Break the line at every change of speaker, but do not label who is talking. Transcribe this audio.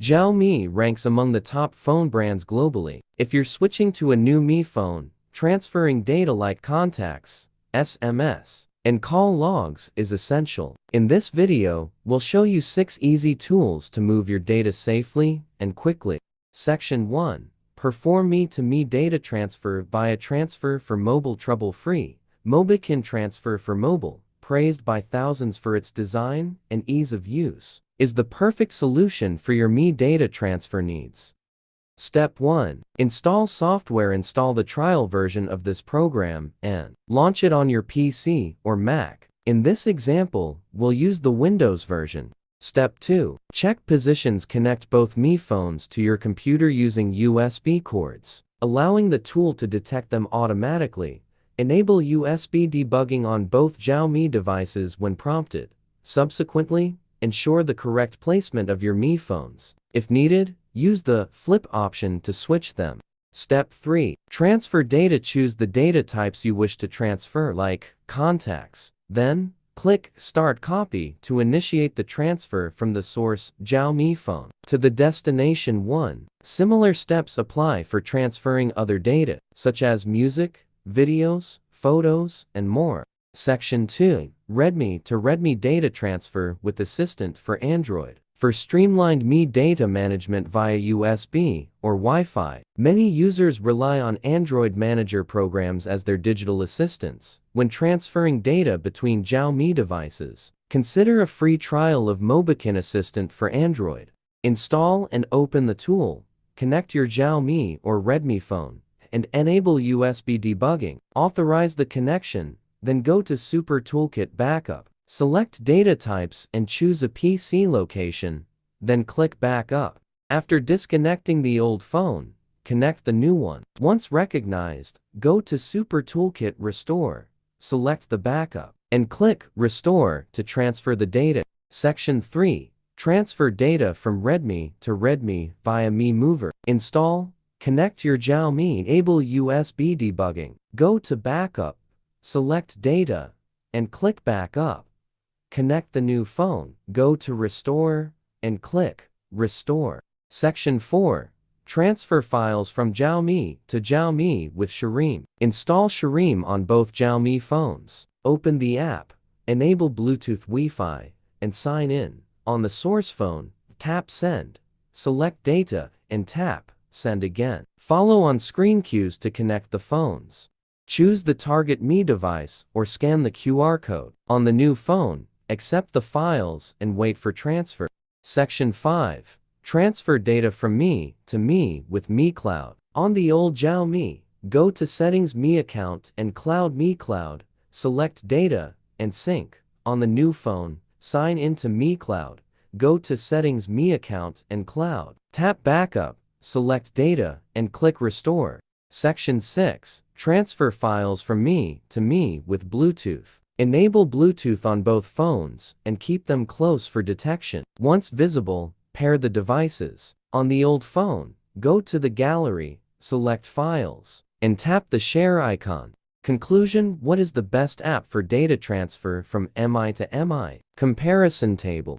Xiaomi ranks among the top phone brands globally. If you're switching to a new Mi phone, transferring data like contacts, SMS, and call logs is essential. In this video, we'll show you 6 easy tools to move your data safely and quickly. Section 1. Perform Mi-to-Mi data transfer via transfer for mobile trouble-free. MobiKin transfer for mobile, praised by thousands for its design and ease of use, is the perfect solution for your Mi data transfer needs. Step 1. Install software. Install the trial version of this program and launch it on your PC or Mac. In this example, we'll use the Windows version. Step 2. Check positions. Connect both Mi phones to your computer using USB cords, allowing the tool to detect them automatically. Enable USB debugging on both Xiaomi devices when prompted. Subsequently, ensure the correct placement of your Mi phones. If needed, use the flip option to switch them. Step 3. Transfer data. Choose the data types you wish to transfer, like contacts. Then, click Start Copy to initiate the transfer from the source Xiaomi phone to the destination one. Similar steps apply for transferring other data, such as music, videos, photos, and more. Section 2. Redmi to Redmi data transfer with Assistant for Android. For streamlined Mi data management via USB or Wi-Fi, many users rely on Android Manager programs as their digital assistants. When transferring data between Xiaomi devices, consider a free trial of MobiKin Assistant for Android. Install and open the tool, connect your Xiaomi or Redmi phone, and enable USB debugging. Authorize the connection, then go to Super Toolkit Backup. Select data types and choose a PC location, then click Backup. After disconnecting the old phone, connect the new one. Once recognized, go to Super Toolkit Restore, select the backup, and click Restore to transfer the data. Section 3. Transfer data from Redmi to Redmi via Mi Mover. Install, connect your Xiaomi, enable USB debugging, go to Backup, select Data, and click Backup. Connect the new phone, go to Restore, and click Restore. Section 4. Transfer files from Xiaomi to Xiaomi with Shireen. Install Shireen on both Xiaomi phones. Open the app, enable Bluetooth Wi-Fi, and sign in. On the source phone, tap Send, select Data, and tap Send again. Follow on-screen cues to connect the phones. Choose the target Mi device or scan the QR code. On the new phone, accept the files and wait for transfer. Section 5. Transfer data from Mi to Mi with Mi Cloud. On the old Xiaomi, go to Settings Mi Account and Cloud Mi Cloud, select Data and Sync. On the new phone, sign into Mi Cloud, go to Settings Mi Account and Cloud. Tap Backup, select Data and click Restore. Section 6. Transfer files from Mi to Mi with Bluetooth. Enable Bluetooth on both phones and keep them close for detection. Once visible, pair the devices. On the old phone, go to the gallery, select Files, and tap the Share icon. Conclusion: what is the best app for data transfer from Mi to Mi? Comparison table.